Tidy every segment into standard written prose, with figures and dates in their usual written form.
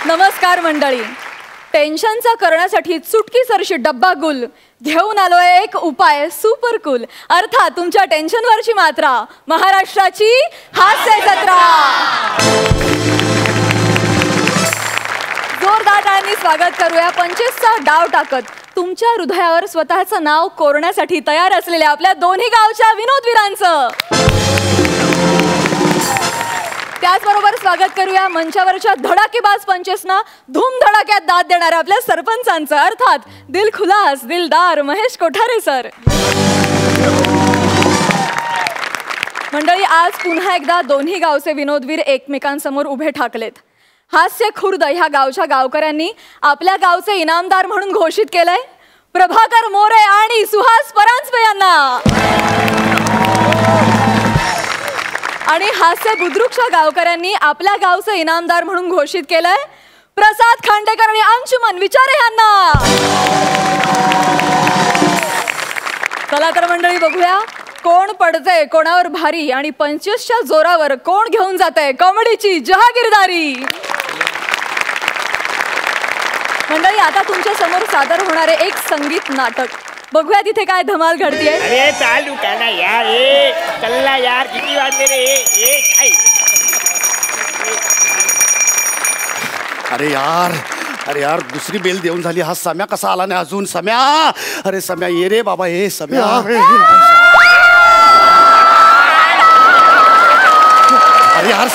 नमस्कार मंडळी. टेन्शनचा करण्यासाठी चुटकीसरशी डब्बा गुल घेऊन आलोय एक उपाय सुपर कूल. अर्थात तुमच्या टेन्शनवरची मात्रा महाराष्ट्राची हास्य जत्रा. जोरदार टाळ्यांनी स्वागत करूया 25चा डाव टाकत तुमच्या हृदयावर स्वतःचं नाव कोरण्यासाठी तयार असलेल्या आपल्या दोन्ही गावच्या विनोदवीरांचं. त्याचबरोबर स्वागत करूया मंचावरच्या धडाकेबाज पंचेसना धूम धडाक्यात दाद देणाऱ्या आपल्या सरपंचांचं. अर्थात दिलखुलास दिलदार महेश कोठारे सर. मंडळी, आज पुन्हा एकदा दोन्ही गावचे विनोदवीर एकमेकांसमोर उभे ठाकलेत. हास्य खुर्द ह्या गावच्या गावकऱ्यांनी आपल्या गावचे इनामदार म्हणून घोषित केलंय प्रभाकर मोरे आणि सुहास परांजपे यांना. आणि हास्य बुद्रुकच्या गावकऱ्यांनी आपल्या गावचे इनामदार म्हणून घोषित केलंय प्रसाद खांडेकर आणि अंशुमन विचारे यांना. चला तर मंडळी, बघूया कोण पडतंय कोणावर भारी आणि 25च्या जोरावर कोण घेऊन जातंय कॉमेडीची जहागीरदारी. मंडळी, आता तुमच्या समोर सादर होणारे एक संगीत नाटक. बघूया तिथे काय धमाल घडतीये. अरे चालू करा यार, चल्ला यार, किती वाजले रे. काय अरे यार दुसरी बेल देऊन झाली. हा सम्या कसा आला नाही अजून. सम्या, अरे सम्या ये रे बाबा. हे सम्या, अरे यार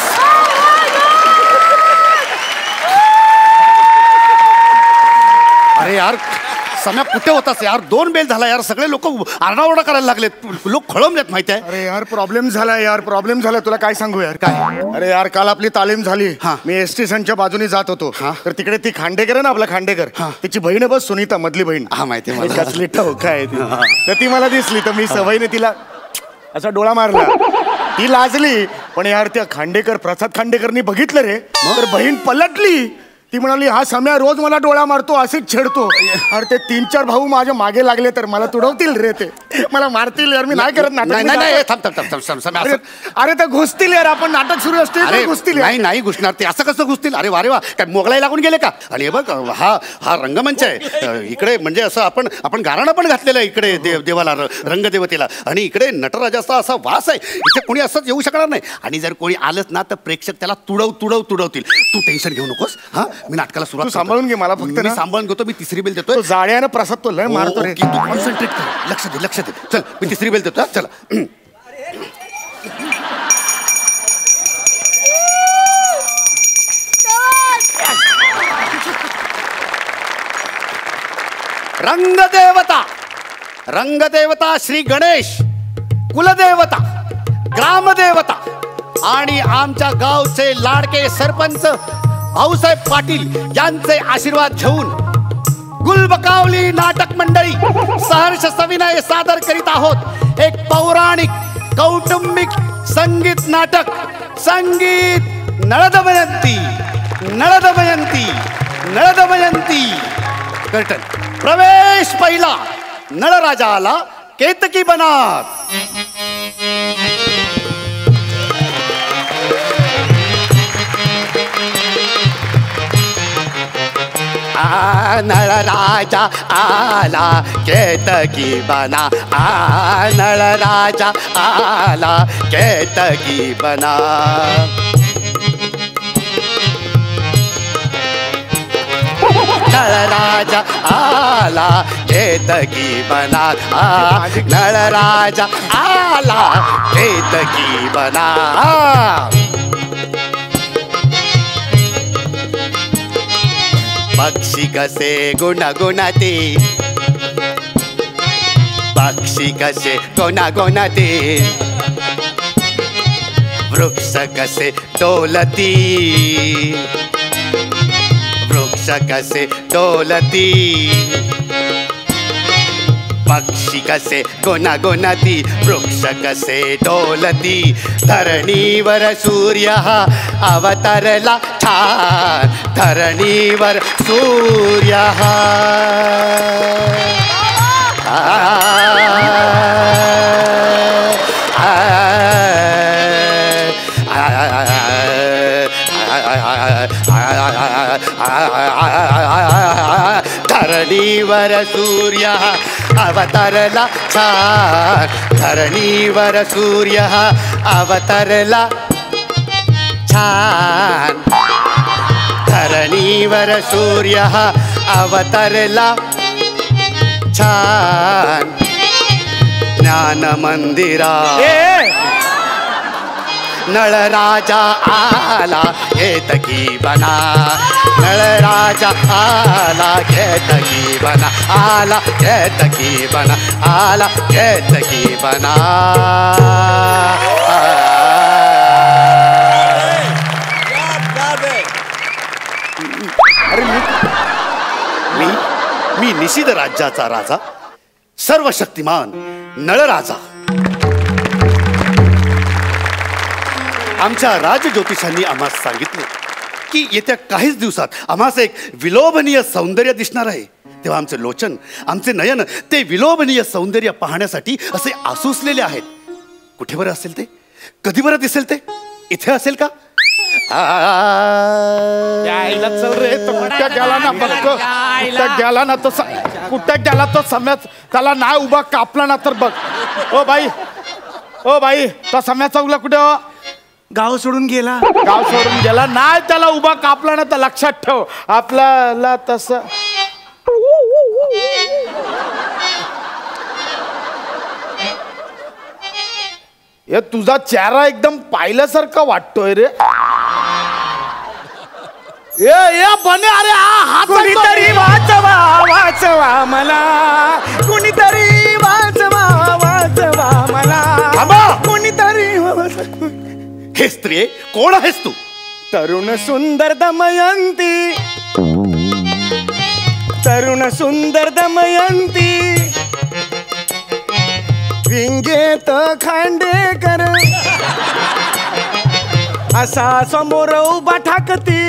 अरे यार सम्या कुठे होतास यार. 2 बेल झाला यार. सगळे लोक आरडाओरडा करायला लागलेत. लोक खळंबलेत माहिती आहे. अरे यार प्रॉब्लेम झाला यार, प्रॉब्लेम झाला. तुला काय सांगू यार. काय? अरे यार काल आपली तालीम झाली. मी एस स्टेशनच्या बाजूने जात होतो. तर तिकडे ती खांडेकर आहे ना, आपला खांडेकर, त्याची बहीण बस सुनीता, मधली बहीण. हा माहिती आहे. कसली ठोका आहे ती. तर ती मला दिसली तर मी सवयीने तिला असा डोळा मारला. ती लाजली. पण यार त्या खांडेकर प्रसाद खांडेकरनी बघितलं रे, तर बहीण पलटली. ती म्हणाली हा सम्या रोज मला डोळा मारतो, असेच छेडतो. अरे ते 3-4 भाऊ माझ्या मागे लागले तर मला तुडवतील रे, ते मला मारतील यार. मी नाही करत नाटक. अरे ते घुसतील यार. आपण नाटक सुरू असते घुसतील. नाही घुसणार ते. असं कसं घुसतील. अरे वारे वा, काय मोगलाई लागून गेले का. आणि हे बघ हा रंगमंच आहे इकडे. म्हणजे असं आपण गाराणं पण घातलेलं आहे इकडे देवाला, रंगदेवतेला. आणि इकडे नटराजाचा असा वास आहे. इथे कोणी असंच येऊ शकणार नाही. आणि जर कोणी आलंच ना तर प्रेक्षक त्याला तुडवतील. तू टेन्शन घेऊ नकोस. हा, मी नाटकाला सुरुवात सांभाळून घे. मला फक्त मी सांभाळून घेतो. मी 3री बेल देतो. जाळ्यानं प्रसाद तो लय मारतो रे. तू कॉन्सन्ट्रेट कर. लक्ष दे. चल मी 3री बेल देतो. चला. रंगदेवता श्री गणेश, कुलदेवता, ग्रामदेवता आणि आमच्या गावचे लाडके सरपंच भाऊसाहेब पाटील यांचे आशीर्वाद घेऊन गुलबकावली नाटक मंडळी सहर्ष सविनय सादर करीत आहोत एक पौराणिक कौटुंबिक संगीत नाटक. संगीत नळदमयंती. कर्टन. प्रवेश पहिला. नळराजा आला केतकी बनात. नळराजा आला केतकी बना. नळराजा आला केतकी बना. नळराजा आला केतकी बना. नळराजा आला केतकी बना. पक्षी कसे गुणगुणते. पक्षी कसे गुणगुणते. वृक्ष कसे डोलती. वृक्ष कसे डोलती. पक्षी कसे गुणगुणती. वृक्ष कसे डोलती. धरणीवर सूर्य हा अवतरला छान. धरणीवर सूर्य हा धरणीवर सूर्य अवतरला छान धरणीवर सूर्य अवतरला छान धरणीवर सूर्य अवतरला छान ज्ञान मंदिरा नळराजा आला केतकी बना नळराजा आला केतकी बना आला केतकी बना आला केतकी बना अरे मी निषिद्ध राज्याचा राजा सर्वशक्तिमान नळराजा आमच्या राजज्योतिषांनी आम्हाला सांगितले की येत्या काहीच दिवसात आम्हाला एक विलोभनीय सौंदर्य दिसणार आहे तेव्हा आमचे लोचन आमचे नयन ते विलोभनीय सौंदर्य पाहण्यासाठी असे आसुसलेले आहेत कुठे बरं असेल ते कधी बरं दिसेल ते इथे असेल का गेला ना तर कुठे गेला तर सम्याच त्याला नाही उभा कापला ना तर बघ ओ बाई तो सम्या चौकला कुठे गाव सोडून गेला नाही त्याला उभा कापला ना तर लक्षात ठेव आपल्याला तसं हे तुझा चेहरा एकदम पाहिल्यासारखा वाटतोय रे ए बने अरे हा कुणीतरी वाचवा मला कुणीतरी वाचवा मला कुणीतरी हे स्त्री कोण आहेस तू तरुण सुंदर दमयंती विंगेत खांडेकर असा समोर उभा ठाकती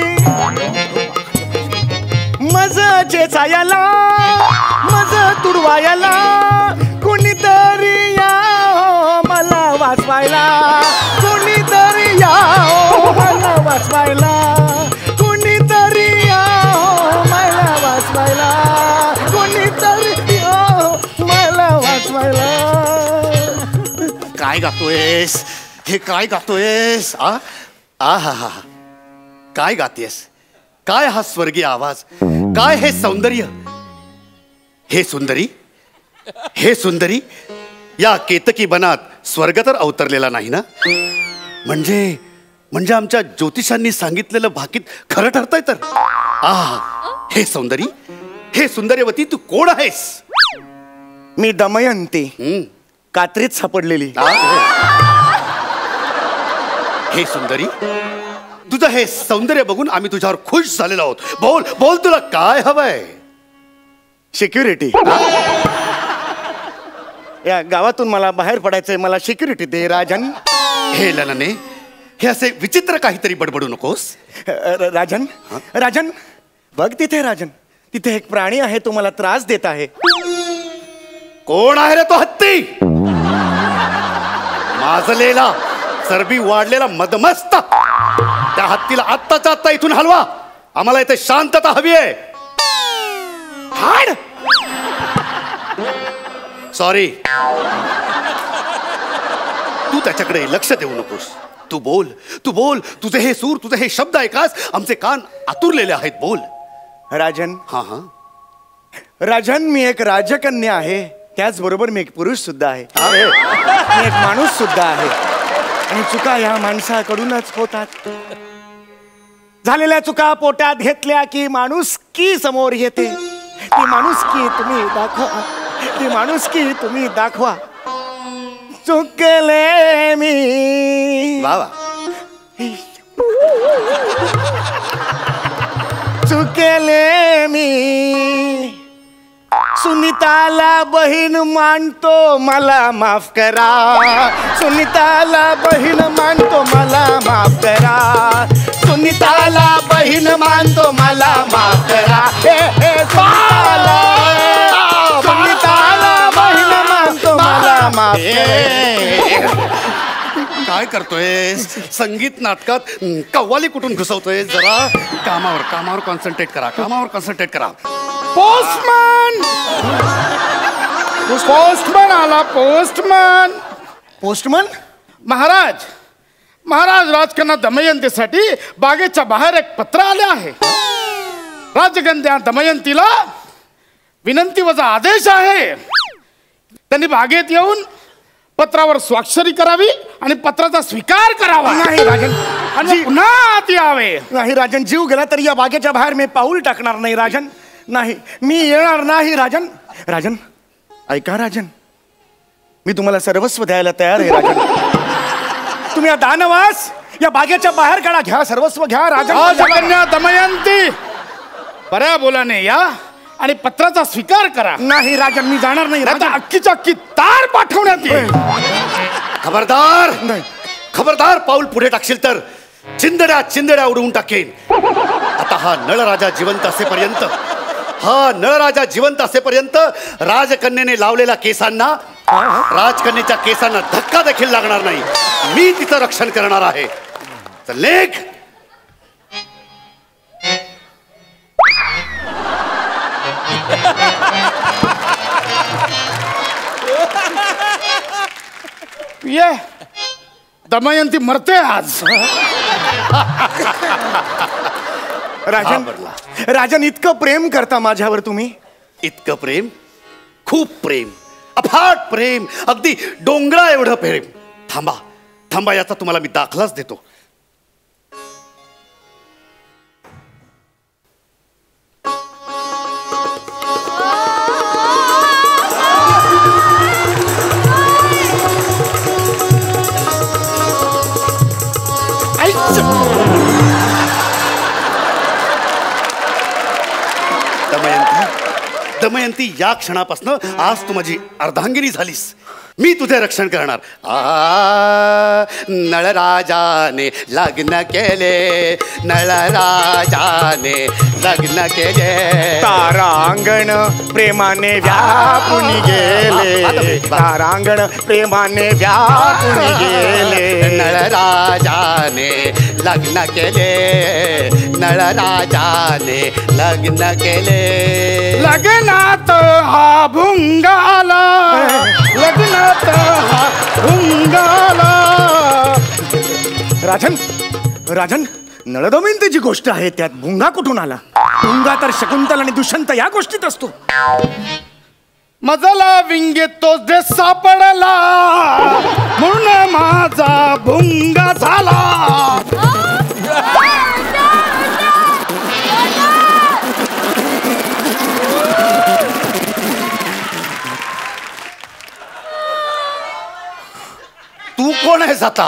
मज चेचायला मज तुडवायला कुणीतरी या मला वाचवायला कुणीतरी या मला वाचवायला कुणीतरी या मला वाचवायला कुणीतरी या मला वाचवायला काय गातोयस हे काय गातोयस आ हा हा काय गातेस काय हा स्वर्गीय आवाज काय हे सौंदर्य हे सुंदरी या केतकी बनात स्वर्ग तर अवतरलेला नाही ना म्हणजे आमच्या ज्योतिषांनी सांगितलेलं भाकीत खरं ठरतंय तर हे सुंदर्यवती तू कोण आहेस मी दमयंती कात्रीत सापडलेली हे सुंदरी तुझं हे सौंदर्य बघून आम्ही तुझ्यावर खुश झालेलो आहोत बोल तुला काय हवंय सिक्युरिटी या गावातून मला बाहेर पडायचंय मला सिक्युरिटी दे राजन हे ललने हे असे विचित्र काहीतरी बडबडू नकोस राजन बघ तिथे राजन तिथे एक प्राणी आहे तो मला त्रास देत आहे कोण आहे रे तो हत्ती माजलेला चरबी वाढलेला मदमस्त त्या हत्तीला आत्ताच्या आत्ता इथून हलवा आम्हाला इथे शांतता हवी आहे हाड सॉरी तू त्याच्याकडे लक्ष देऊ नकोस तू बोल तुझे हे सूर तुझे हे शब्द ऐकास आमचे कान आतुरलेले आहेत बोल राजन हा राजन मी एक राजकन्या आहे त्याचबरोबर मी एक पुरुष सुद्धा आहे मी एक माणूस सुद्धा आहे आणि चुका या माणसाकडूनच होतात झालेल्या चुका पोटात घेतल्या की माणुसकी समोर येते ती माणुसकी तुम्ही दाखवा चुकले मी वा चुकले मी सुनीताला बहीण मानतो मला माफ करा सुनीताला बहीण मानतो मला माफ करा सुनीताला बहीण मानतो मला माफ करा सुनीताला बहीण मानतो मला माफ करा काय करतोय संगीत नाटकात कव्वाली कुठून घुसवतोय जरा कामावर कॉन्सन्ट्रेट करा पोस्टमन आला पोस्टमन महाराज राजकन्या दमयंतीसाठी बागेच्या बाहेर एक पत्र आले आहे. राजकन्या दमयंतीला विनंती वजा आदेश आहे. त्यांनी बागेत येऊन पत्रावर स्वाक्षरी करावी आणि पत्राचा स्वीकार करावा. नाही राजन, आणि पुन्हा आत यावे. नाही राजन, जीव गेला तरी या बागेच्या बाहेर मी पाऊल टाकणार नाही राजन. नाही, मी येणार नाही राजन. राजन ऐका राजन, मी तुम्हाला सर्वस्व द्यायला तयार आहे राजन. तुम्ही या दानवास या बागेच्या बाहेर काढा, घ्या सर्वस्व घ्या राजन. राजकन्या दमयंती बऱ्या बोलाने या आणि पत्राचा स्वीकार करा. नाही राजन, मी जाणार नाही आता राजन. अख्खीच्या अख्खी तार पाठवण्यात येईल. खबरदार पाऊल पुढे टाकशील तर चिंदड्या उडवून टाकेन. आता हा नळराजा जिवंत असेपर्यंत राजकन्येने लावलेल्या केसांना राजकन्येच्या केसांना धक्का देखील लागणार नाही. मी तिचं रक्षण करणार आहे. चल लेख. ये दमयंती मरते आज. राजन इतकं प्रेम करता माझ्यावर तुम्ही? इतकं प्रेम, खूप प्रेम, अफाट प्रेम, अगदी डोंगरा एवढं प्रेम. थांबा याचा तुम्हाला मी दाखलाच देतो. दमयंती, या क्षणापासून आज तू माझी अर्धांगिनी झालीस. मी तुझे रक्षण करणार. नळराजाने लग्न केले, तारांगण प्रेमाने व्यापून गेले, तारांगण प्रेमाने व्यापून गेले. नळराजाने लग्न केले, लग्नात हा भुंगाला, राजन नळदमयंतीची गोष्ट आहे, त्यात भुंगा कुठून आला? भुंगा तर शकुंतल आणि दुष्यंत या गोष्टीत असतो. मजला विंगे तो जे सापडला म्हणून माझा भुंगा झाला. तू कोण आहेस आता?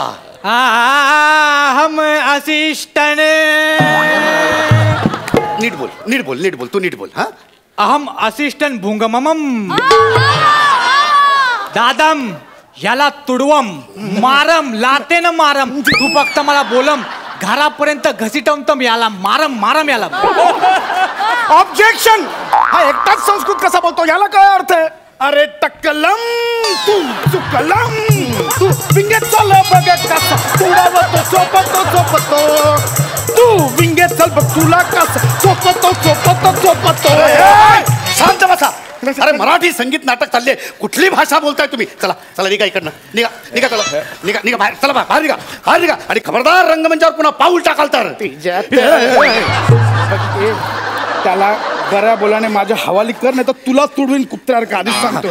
हम असिस्टंट. नीट बोल तू नीट बोल. हा, अहम असिस्टंट भुंगमम दादम याला तुडवम मारम लातेन मारम. तू फक्त मला बोलम घरापर्यंत घसीटवतम याला मारम याला. ऑब्जेक्शन. हा एकटाच संस्कृत कसा बोलतो, याला काय अर्थ आहे? अरे टक्कलम तू चुकलम तू विंगेत चल बघ कसा तुडावतो चोपतो तू विंगेत चल बघ तुला कसा चोपतो. शांत बसा. अरे मराठी संगीत नाटक चालले, कुठली भाषा बोलताय तुम्ही? चला निघा इकडनं. निघा बाहेर. चला बाहेर निघा. आणि खबरदार रंगमंचावर पुन्हा पाऊल टाकाल तर. त्याला बऱ्या बोलाने माझ्या हवाली कर, नाही तर तुला तुडवीन कुत्र्यासारखं. आधीच सांगतो.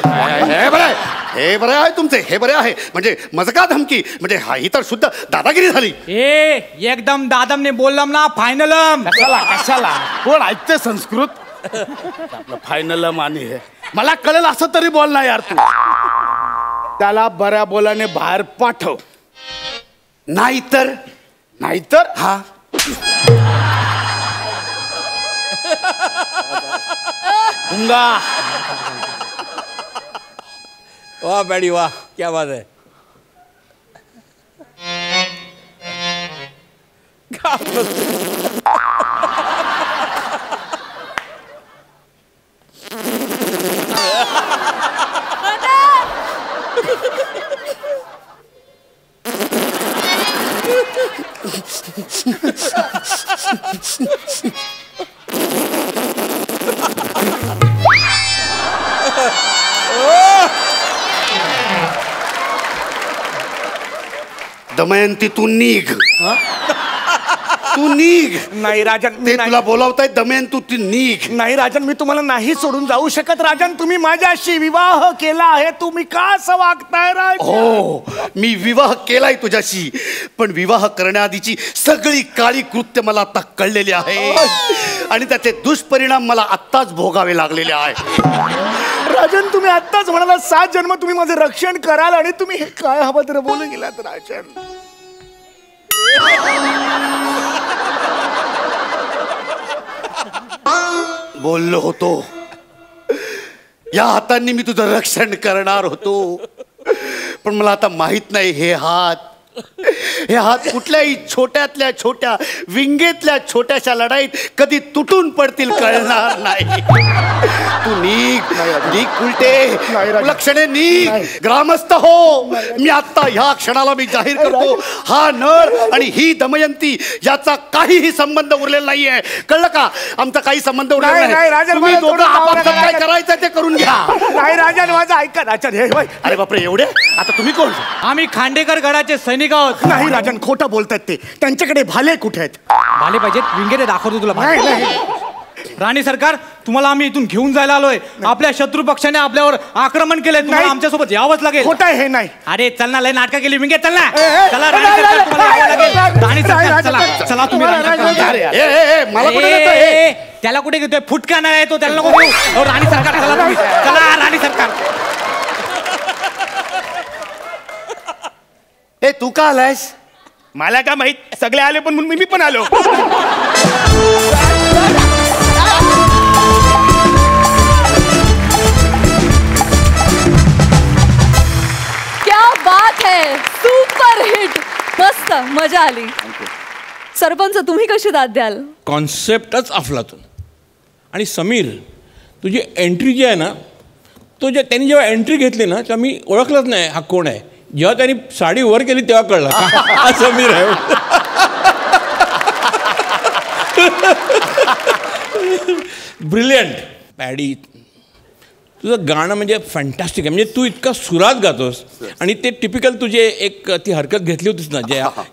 हे बरे आहे तुमचे, हे बरे आहे. म्हणजे मजका धमकी, म्हणजे ही तर शुद्ध दादागिरी झाली. एकदम दादमने बोललम ना फायनलम. कशाला कोण ऐकते संस्कृत? आपलं फायनलम आणि हे मला कळेल असं तरी बोल ना यार. तू त्याला बऱ्या बोलाने बाहेर पाठव, नाहीतर हा भुंगा. वाह बड़ी वाह, क्या बात है. दमयंती तू निघ. तू निघ. नाही राजन, मी ते नाही. तुला बोलावतायत दमयंती तू निघ. नाही राजन, मी तुम्हाला नाही सोडून जाऊ शकत. राजन, तुम्ही माझ्याशी विवाह केला आहे, तुम्ही का असं वागताय राजन? हो, मी विवाह केलाय तुझ्याशी, पण विवाह करण्याआधीची सगळी काळी कृत्य मला आता कळलेली आहे आणि त्याचे दुष्परिणाम मला आत्ताच भोगावे लागलेले आहे. राजन, तुम्ही आत्ताच म्हणाला 7 जन्म तुम्ही माझं रक्षण कराल आणि तुम्ही हे काय अभद्र बोलून गेलात राजन. बोललो होतो, या हातांनी मी तुझं रक्षण करणार होतो, पण मला आता माहित नाही हे हात कुठल्याही छोट्यातल्या छोट्या विंगेतल्या छोट्याशा लढाईत कधी तुटून पडतील कळणार नाही. तू निघ उलटे लक्षणे निघ. ग्रामस्थ हो, मी आता ह्या क्षणाला मी जाहीर करतो, हा नळ आणि ही दमयंती याचा काहीही संबंध उरलेला नाहीये. कळलं का? आमचा काही संबंध उरलेला नाही. तुम्ही दोघं आपापसात काय करायचं ते करून घ्या. नाही राजन, माझं ऐका राजन. हे अरे बापरे, एवढे? आता तुम्ही कोण? आम्ही खांडेकर गडाचे सैनिक आहोत. नाही राजन, खोटं बोलतात ते. त्यांच्याकडे भाले कुठे आहेत? भाले पाहिजेत, विंगेरे दाखवतो तुला भाले. राणी सरकार, तुम्हाला आम्ही इथून घेऊन जायला आलोय. आपल्या शत्रू पक्षाने आपल्यावर आक्रमण केलंय, तुम्हाला आमच्यासोबत यावंच लागेल. खोटं आहे हे. नाही. अरे चल ना, लय नाटकं केली विंगे. चल ना, चला राणी सरकार, तुम्हाला यावं लागेल. राणी सरकार, चला चला तुम्ही राणी सरकार. मला कुठे नेतोय? त्याला कुठे घेतोय? फुटका नाही येतो, त्याला नको घेऊ. हो, राणी सरकार, चला तुम्ही. चला राणी सरकार. ए, तू का आलायस? मला का माहित, सगळे आले पण म्हणून मी पण आलो. क्या बात है, सुपर हिट, मस्त, मजा आली. सरपंच, तुम्ही कशी दाद द्याल? कॉन्सेप्टच अफलातून. आणि समीर, तुझी एंट्री जी आहे ना, त्यांनी जेव्हा एंट्री घेतली ना, तेव्हा मी ओळखलंच नाही हा कोण आहे. जेव्हा त्यांनी साडी वर केली तेव्हा कळलं हा समीर आहे. ब्रिलियंट. पॅडी, तुझं गाणं म्हणजे फॅन्टॅस्टिक आहे. म्हणजे तू इतका सुरात गातोस आणि ते टिपिकल तुझे एक ती हरकत घेतली होतीस ना,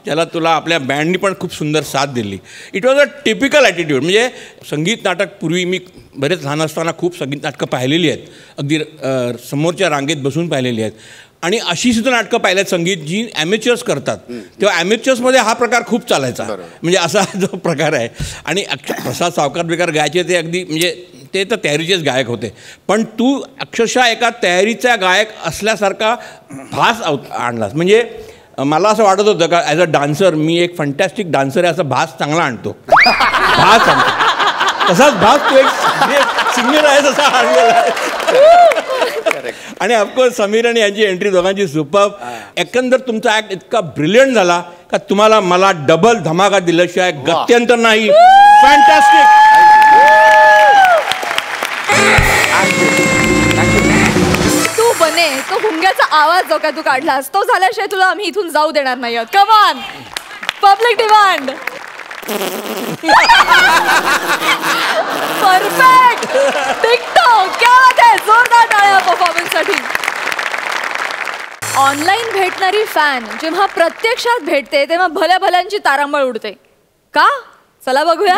ज्याला तुला आपल्या बँडनी पण खूप सुंदर साथ दिली. It was a typical attitude. म्हणजे संगीत नाटक पूर्वी मी बरेच लहान असताना खूप संगीत नाटकं पाहिलेली आहेत, अगदी समोरच्या रांगेत बसून पाहिलेली आहेत. आणि अशी सुद्धा नाटकं पाहिल्यात संगीत जी ॲमेच्युअर्स करतात, तेव्हा ॲमेच्युअर्समध्ये हा प्रकार खूप चालायचा. म्हणजे असा जो प्रकार आहे. आणि प्रसाद सावकार बेकार गायचे ते अगदी म्हणजे ते तर तयारीचेच गायक होते, पण तू अक्षरशः एका तयारीचा गायक असल्यासारखा भास आणलास. म्हणजे मला असं वाटत होतं का ॲज अ डान्सर मी एक फंटॅस्टिक डान्सर आहे, असा भास चांगला आणतो. भास आणतो तसाच भास तू एक सिंगर आहे तसा आणलेला आहे. आणि ऑफकोर्स समीर आणि यांची एंट्री दोघांची सुपर. एकंदर तुमचा ॲक्ट इतका ब्रिलियंट झाला का तुम्हाला मला डबल धमाका दिल्याशिवाय गत्यंतर नाही. फॅन्टॅस्टिक. तू बने तो भुंग्याचा आवाज जो काय तू काढलास तो झाल्याशिवाय तुला आम्ही इथून जाऊ देणार नाही आहोत. Come on, public demand. Perfect, TikTok, क्या बात है, जोरदार टाळ्या परफॉर्मन्ससाठी. ऑनलाईन भेटणारी फॅन जेव्हा प्रत्यक्षात भेटते तेव्हा भल्या भल्यांची तारांबळ उडते का? चला बघूया.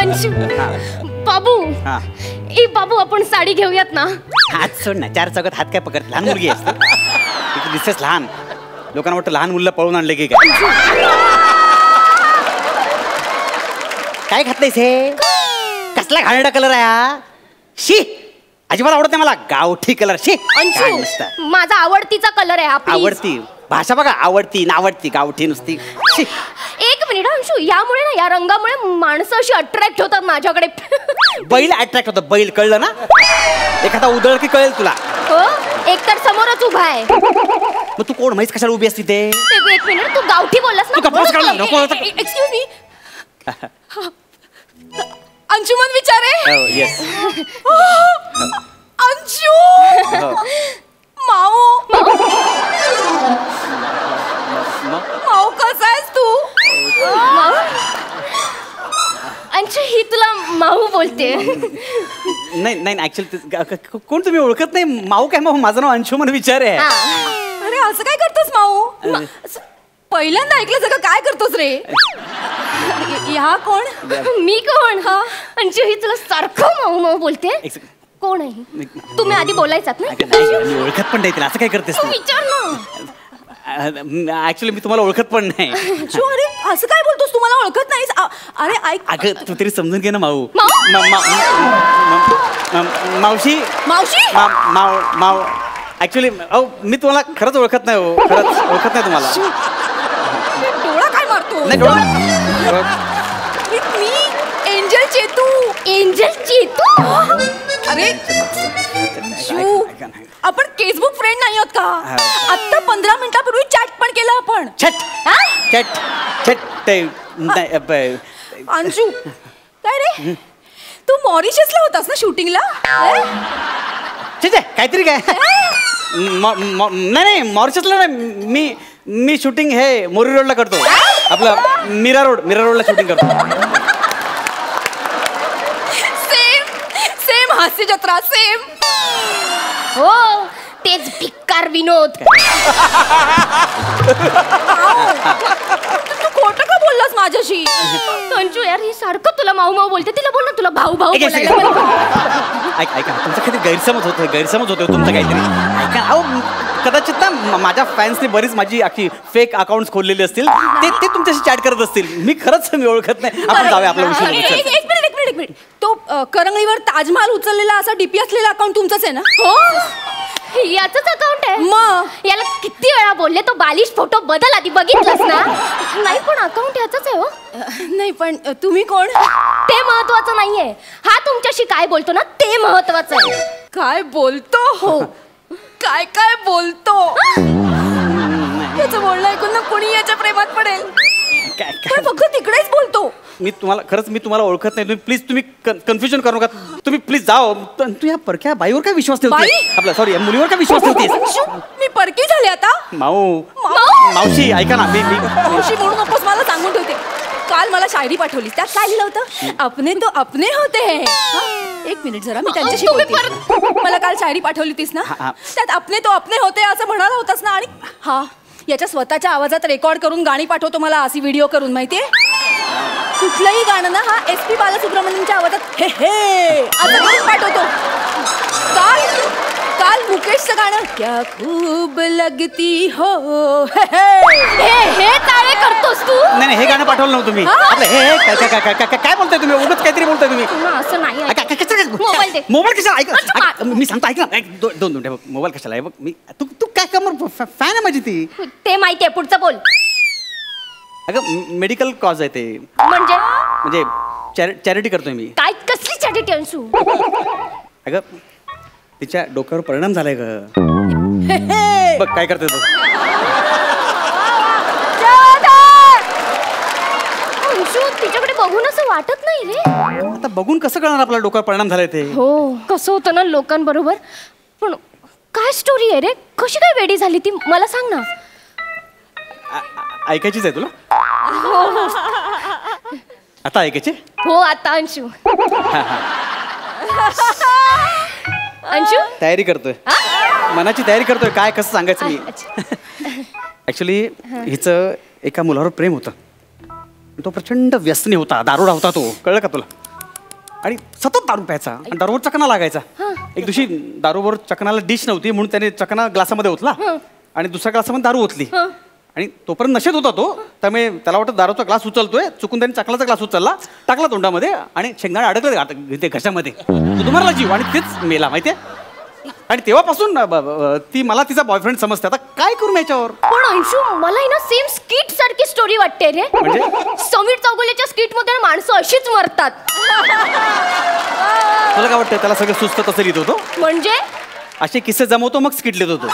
अंशू, बाबू, ए बाबू, आपण साडी घेऊयात ना. हात सोड ना, 4 चौकात हात काय पकड. लहान मुलगी असते, दिसतेस लहान. लोकांना वाटतं लहान मुलं पळून आणले की काय. काय घातलंयस हे? कसला घाणेरडा कलर आहे हा? शी, अजिबात आवडत नाही मला गावठी कलर. शी, अंशू, माझा आवडतीचा कलर आहे हा. आवडती भाषा बघा, आवडती नावडती गावठी नुसती. एक मिनिट अंशू, यामुळे ना, या रंगामुळे माणसं अशी अट्रॅक्ट होतात माझ्याकडे. बैल अट्रॅक्ट होतो, बैल. कळलं ना? एखादा उदळ की कळेल तुला. हो, एक तर समोरच उभा आहे. मग तू कोण, म्हैस कशाला उभी असती ते? एक मिनिट, तू गावठी बोललास ना. एक्सक्यूज मी, अंशुमन विचारे. येस. अंशू, माऊ, माऊ कसा आहेस तू? नाही नाही ऍक्च्युली कोण तुम्ही ओळखत नाही? माऊ काय माऊ? माझं नाव अंशुमन विचार आहे. अरे असं काय करतोस माऊ? पहिल्यांदा ऐकलं सगळं. काय करतोस रे? ह्या कोण? मी कोण? अंशू ही तुला सारखं माऊ माऊ बोलते. कोण आहे? तुम्ही आधी बोलायचात ना. मी ओळखत पण नाही तिला. असं काय करतेस तू? विचार ना. ऍक्च्युली मी तुम्हाला ओळखत पण नाही. अरे असं काय बोलतोस? तुम्हाला ओळखत नाहीस? अरे ऐक. अगं तू तरी समजून घे ना माऊ. मावशी मावशी माव ऍक्च्युली मी तुम्हाला खरंच ओळखत नाही हो. खरंच ओळखत नाही तुम्हाला. डोळा काय मारतो? नाही डोळा मी एंजल चेतू. एंजल चेतू? अरे आपण फेसबुक फ्रेंड नाही आहोत का? आता 15 मिनिटापूर्वी चॅट पण केलं आपण. छट छट छट. अंशू काय रे? तू मॉरिशसला होतास ना शूटिंगला? काहीतरी काय नाही मॉरिशसला नाही. मी शूटिंग हे मोरी रोडला करतो. आपलं मीरा रोडला शूटिंग करतो. सेम हास्य जत्रा सेम. हो तेच भिक्कार विनोद. तू खोटं का बोललास माझ्याशी? अंशू यार ही सारखं तुला माऊ माऊ बोलते. तिला बोल ना तुला भाऊ भाऊ ऐका बोलायला. तुमचं काहीतरी गैरसमज होतोय तुमचं काहीतरी. ऐका अहो कदाचित ना माझ्या फॅन्सने बरीच माझी अख्खी फेक अकाउंट्स खोललेली असतील. ते तुमच्याशी चॅट करत असतील. मी खरंच मी ओळखत नाही. आपण जाऊया आपला विषय. एक मिनिट. तो करंगळीवर ताजमहाल उचललेला असा डीपी असलेला अकाउंट तुमचंच आहे ना? हो याचंच अकाउंट आहे. मग याला किती वेळा बोलले तो बालिश फोटो बदल आधी बघितलंस ना? नाही पण अकाउंट याचंच आहे हो. नाही पण तुम्ही कोण? ते महत्वाचं नाहीये. हा तुमच्याशी काय बोलतो ना ते महत्वाचं आहे. काय बोलतो? हो काय काय बोलतो? त्याचं बोलणं ऐकून ना कोणी याच्या प्रेमात पडेल. पण फक्त तिकडेच बोलतो. मी तुम्हाला ओळखत नाही. प्लीज तुम्ही कन्फ्युजन करू नका. तुम्ही प्लीज जाओ. तू या परक्या बाईवर काय विश्वास ठेवते? आपला सॉरी मुलीवर काय विश्वास ठेवतेस? मी परकी झाले आता. मावशी ऐका ना. मावशी म्हणून नकोस मला सांगून ठेवते. काल मला शायरी पाठवली. त्यात काय लिहिलं होतं? अपने तो अपने होते हैं. एक मिनिट जरा मी त्यांच्याशी बोलते. मला काल शायरी पाठवली होतीस ना? त्यात अपने तो अपने होते असं म्हणाला होतास ना? आणि हा याच्या स्वतःच्या आवाजात रेकॉर्ड करून गाणी पाठवतो मला अशी व्हिडिओ करून. माहितीये कुठलंही गाणं ना हा SP बालसुब्रमण्यमच्या आवाजात हे असं करून पाठवतो. काल मुकेशचं गाणं क्या खूब लगती हो हे ताळे करतोस तू? नाही हे गाणं पाठवलं नव्हतं तुम्ही. काय बोलताय तुम्ही? उगाच काहीतरी बोलताय तुम्ही. असं नाही. मोबाईल कशाला? ऐक मी सांगतो. ऐक ना. दोन मिनिटं. मोबाईल कशाला आहे? बघ मी तू काय कमर फॅन आहे माझी ती. ते माहितीये. पुढचं बोल. अगं मेडिकल कॉज आहे ते. म्हणजे चॅरिटी करतोय मी. काय कसली चॅरिटी अंशू? अगं तिच्या डोक्यावर परिणाम झालाय ग. बघ काय करते बघ. अंशू तिच्याकडे बघून असं वाटत नाही रे. आता बघून कसं कळणार आपल्या डोक्यावर परिणाम झालाय ते? हो कसं होतं ना लोकांबरोबर. पण काय स्टोरी आहे रे? कशी काय वेडी झाली ती मला सांग ना. ऐकायचीच आहे तुला? आता ऐकायची? हो आता अंशू. अंशू तयारी करतोय. मनाची तयारी करतोय. काय कसं सांगायचं मी. ऍक्च्युली हिचं एका मुलावर प्रेम होतं. तो प्रचंड व्यसनी होता. दारुडा होता तो. कळलं का तुला? आणि सतत दारू प्यायचा. आणि दारूवर चकना लागायचा. एक दिवशी दारूवर चकनाला डिश नव्हती म्हणून त्याने चकना ग्लासामध्ये ओतला आणि दुसऱ्या ग्लासामध्ये दारू ओतली. आणि तोपर्यंत नशेत होता तो. त्यामुळे त्याला वाटतं दारूचा ग्लास उचलतोय. चुकून त्याने चकलाचा ग्लास उचलला. टाकला तोंडामध्ये आणि शेंगदाणे अडकले ते घशामध्ये. तुम्हाला जीव आणि तेच मेला माहितीये. आणि तेव्हापासून ती मला तिचा बॉयफ्रेंड समजते. आता काय करू याच्यावर? पण अंशू मला ना सेम स्किट सारखी स्टोरी वाटते रे. म्हणजे समीर चौगुलेच्या स्किट मध्ये माणसं अशीच मरतात. तुला काय वाटतं त्याला सगळं सुस्त तसं लिहित होतो? म्हणजे असे किस्से जमवतो मग स्किट लिहित होतो.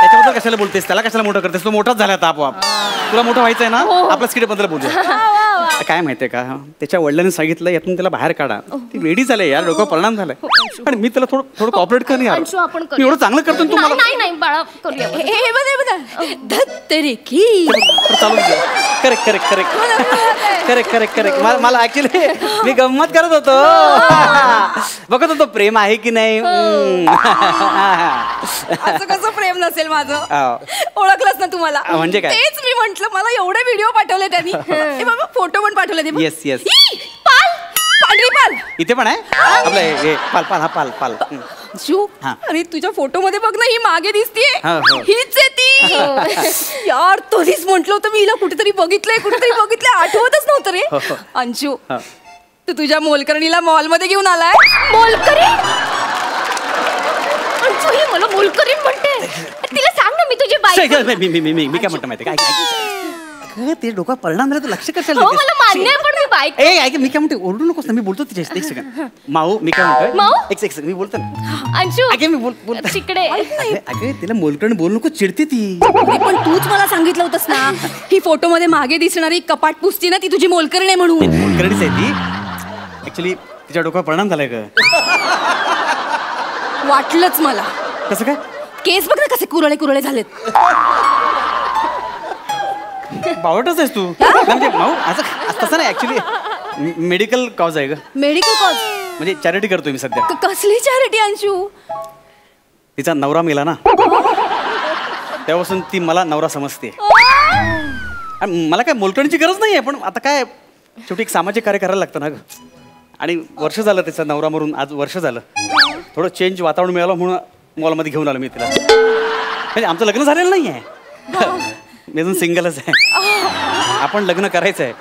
त्याच्याबद्दल कशाला बोलतेस? त्याला कशाला मोठं करतेस? तो मोठाच झाला आता आपोआप. तुला मोठं व्हायचंय ना? आपल्या स्किट बद्दल बोलूया. काय माहितीये का त्याच्या वडिलांनी सांगितलं यातून त्याला बाहेर काढा. ती वेडी झाले यार. डोकं परिणाम झालाय. आणि मी त्याला थोडं कॉपरेट कर यार. मी एवढं चांगलं करतो तुम्हाला. नाही बाळा करूया. हे बघा धत्तरी की चालू correct correct correct correct correct correct मला ऍक्च्युली मी गंमत करत होतो बघत होतो प्रेम आहे की नाही. असं कसं प्रेम नसेल माझं. ओळखलंच ना तुम्हाला. म्हणजे काय? तेच मी म्हंटल मला एवढे व्हिडिओ पाठवले त्यांनी. हे बाबा फोटो पण पाठवले ते. Yes yes. पाल पांढरी पाल इथे पण आहे आपलं हे पाल पाल हा पाल पाल. शिव अरे तुझ्या फोटो मध्ये बघ ना ही मागे दिसतीये. हीच आहे ती. यार तरीच म्हंटल होतं मी हिला कुठेतरी बघितलंय आठवतच नव्हतं रे. अंशू तू तुझ्या मोलकरणीला मॉल मध्ये घेऊन आलाय. मोलकरीण अंशू ही मला मोलकरीण म्हणते. तिला सांग ना मी तुझी बायको. मी काय म्हणतो माहिती काय ते डोका परिणाम झाला तू लक्ष कशाला. हो मला मान्य आहे पण मी बायको. ऐक मी काय म्हणते ओरडू नकोस ना मी बोलतो तिच्याशी. एक सेकंड माऊ मी काय म्हणतोय. माऊ एक सेकंड मी बोलतो ना. अंशू अगे मी बोल तिकडे. अगे तिला मोलकरण बोलू नको चिडते ती. पण तूच मला सांगितलं होतंस ना ही फोटो मध्ये मागे दिसणारी कपाट पुसती ना ती तुझी मोलकरीण आहे म्हणून. मोलकरणीच आहे ती ऍक्च्युली तिच्या डोक्यावर परिणाम झालाय का. वाटलंच मला. कसं काय. केस बघ ना कसे कुरळे झालेत. बावटच आहेस तू. म्हणजे माऊ असं तसं नाही ऍक्च्युली मेडिकल कॉज आहे ग. मेडिकल कॉज म्हणजे चॅरिटी करतोय मी सध्या. कसली चॅरिटी अंशू. तिचा नवरा मेला ना तेव्हापासून ती मला नवरा समजते. मला काय मोलकरणीची गरज नाही आहे पण आता काय शेवटी एक सामाजिक कार्य करायला लागतं ना ग. आणि वर्ष झालं त्याचा नवरा मरून आज वर्ष झालं. थोडं चेंज वातावरण मिळालं म्हणून मॉलमध्ये घेऊन आलो मी तिला. म्हणजे आमचं लग्न झालेलं नाही आहे मी अजून सिंगलच आहे. आपण लग्न करायचं आहे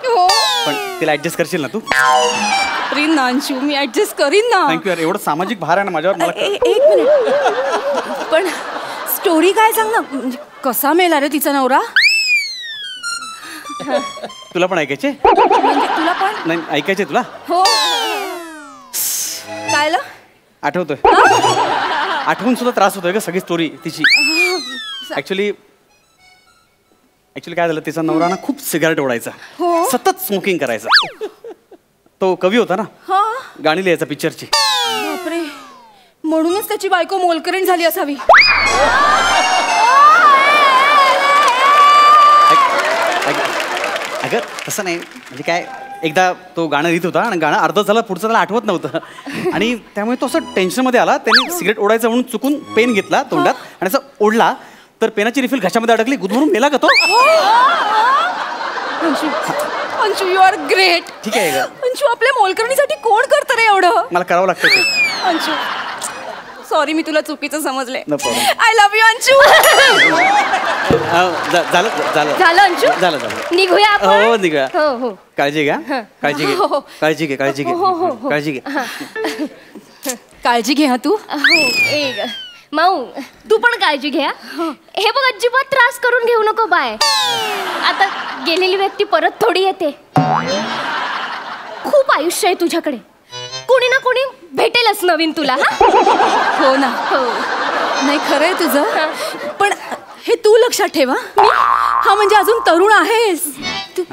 पण तिला ऍडजस्ट करशील ना तू. करीन ना अंशू मी ऍडजस्ट करीन ना. थँक्यू यार एवढं सामाजिक भार आहे ना माझ्यावर. मला एक मिनिट पण स्टोरी काय सांग ना म्हणजे कसा मेला रे तिचा नवरा. तुला पण ऐकायचे. म्हणजे तुला पण नाही ऐकायचे तुला. हो कायला आठवतोय. आठवून सुद्धा त्रास होतोय का सगळी स्टोरी तिची. ऍक्च्युली काय झालं तिचा नवरा ना खूप सिगारेट ओढायचा. सतत स्मोकिंग करायचा. तो कवी होता ना गाणी लिहायचा पिक्चरची. बापरे म्हणूनच त्याची बायको मोलकरीण झाली असावी. अगं तसं नाही म्हणजे काय एकदा तो गाणं लिहित होता आणि गाणं अर्ध झालं पुढचं त्याला आठवत नव्हतं आणि त्यामुळे तो असं टेन्शनमध्ये आला. त्याने सिगरेट ओढायचं म्हणून चुकून पेन घेतला तोंडात आणि असं ओढला तर पेनाची रिफिल घशामध्ये अडकली गुदमरून मेला का तो. Anshu you are great. ठीक आहे का अंशू आपल्या मोलकरणीसाठी कोण करतं रे एवढं. मला करावं लागतं ते. अंशू सॉरी मी तुला चुकीचं समजले. I love you Anshu. झालं अंशू झालं निघूया आपण. हो निघूया. हो काळजी घ्या काळजी घे काळजी घे काळजी घे काळजी घे काळजी घे हा तू. एक माऊ तू पण काळजी घ्या. हे बघ अजिबात त्रास करून घेऊ नको. बाय आता गेलेली व्यक्ती परत थोडी येते. खूप आयुष्य आहे तुझ्याकडे. कोणी ना कोणी भेटेलच नवीन तुला. हो ना. हो नाही खरंय तुझं पण हे तू लक्षात ठेवा. हा म्हणजे अजून तरुण आहेस तू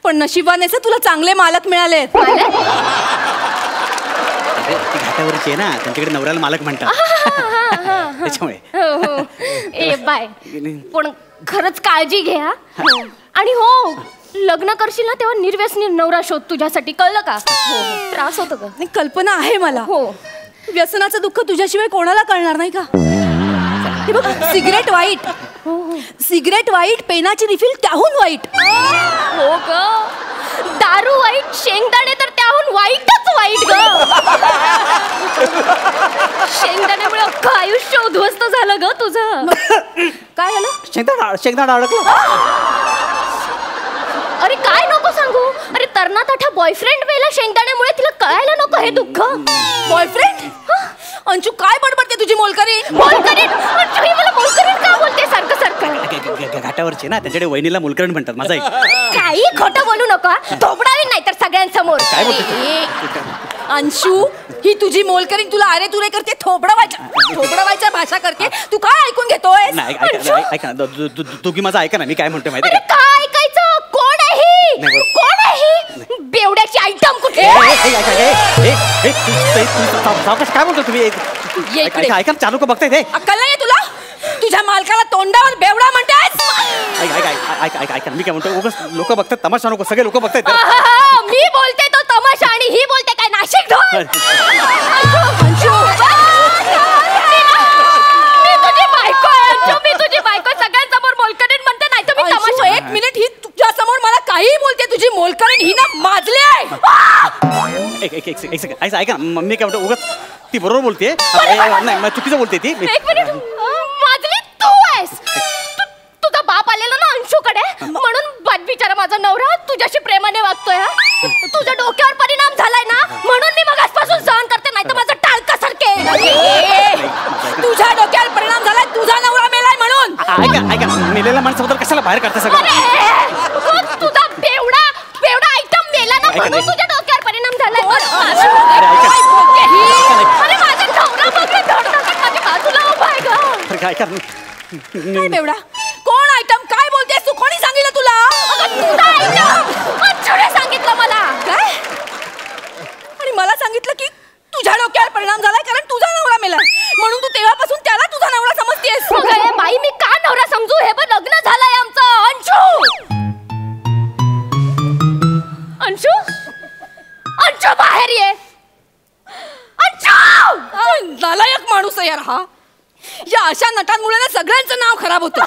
पण नशिबानेच तुला चांगले मालक मिळालेत. घाटावरची आहे ना त्यांच्याकडे नवऱ्याला मालक म्हणतात त्याच्यामुळे. ए बाय पण खरंच काळजी घ्या. आणि हो लग्न करशील ना तेव्हा निर्व्यसनी नवरा शोध तुझ्यासाठी. कळलं का. त्रास होतो का. कल्पना आहे मला. हो व्यसनाचं दुःख तुझ्याशिवाय कोणाला कळणार नाही का. हे बघ सिगरेट वाईट. सिगरेट वाईट पेनाची रिफिल त्याहून वाईट. हो ग दारू वाईट शेंगदाणे तर त्याहून वाईटच वाईट ग. शेंगदाण्यामुळे अख्खं आयुष्य उद्ध्वस्त झालं ग तुझं. काय झालं. शेंगदाणा अडकलं. अरे काय नको सांगू. अरे तरणा बॉयफ्रेंड मेला शेंगदाण्यामुळे. तिला कळायला नको हे दुःख. बॉयफ्रेंड अंशू काय बडबडते तुझी मोलकरीण. अंशू ही मला मोलकरीण का बोलते सारखं घाटावरचे ना त्याच्याकडे वहिनीला मोलकरण म्हणतात. माझा काही खोटं बोलू नका. थोबडावी नाही तर सगळ्यांसमोर. काय बोलते अंशू ही तुझी मोलकरीण तुला अरे तुरे करते. थोबडवायच्या भाषा करते. तू काय ऐकून घेतोय. ऐका ना तू की माझं ऐका ना मी काय म्हणतोय माहिती काय ऐकायचं. कोण आहे कोण आहे बेवड्याची आयटम कुठे. काय बोलतो तुम्ही. ऐका चालू का बघताय ते. अक्कल नाही तुला. तुझ्या मालकाला तोंडावर बेवडा म्हणतेस? ऐक मी काय म्हणतो उगाच लोक बघतात तमाशा नको सगळे लोक बघतायत मी बोलते तो तमाशा आणि ही बोलते काय नाशिक ढोल. मी तुझी बायको आहे अंशू, मी तुझी बायको. सगळ्यांसमोर मोलकरीण म्हणते नाही तर मी तमाशा. एक मिनिट, ही तुझ्या समोर मला काही बोलते. तुझी मोलकरीण ही ना माजली आहे. एक सेकंड ऐका मी काय म्हणतो उगाच ती बरोबर बोलते नाही चुकीचं बोलते ती. एक मिनिट, माजली तू आहेस. तुझा बाप आलेला ना अंशूकडे म्हणून बिचारा माझा नवरा तुझ्याशी प्रेमाने वागतोय. तुझ्या डोक्यावर परिणाम झालाय ना म्हणून मी मगासपासून सहन करते, नाही तर माझं टाळका सारखे. तुझ्या डोक्यावर परिणाम झालाय, तुझा नवरा मेलाय म्हणून. ऐका मेलेल्या माणसाबद्दल कशाला बाहेर काढता सगळं? तुझा बेवडा आयटम मेला ना म्हणून तुझ्या डोक्यावर परिणाम झालाय. अरे माझा नवरा बघ माझ्या बाजूला उभा आहे ग. काय बेवडा? कोण आयटम? काय बोलतेस तू? कोणी सांगितलं तुला? तुझा आयटम अंशूने सांगितलं मला. काय? आणि मला सांगितलं की तुझ्या डोक्यावर परिणाम झालाय कारण तुझा नवरा मेलाय म्हणून तू तेव्हापासून त्याला तुझा नवरा समजतेस. बाई मी का नवरा समजू? हे बघ लग्न झालंय आमचं. अंशू अंशू बाहेर ये. अंशू नालायक माणूस आहे यार हा. या अशा नटांमुळे ना सगळ्यांचं नाव खराब होतं.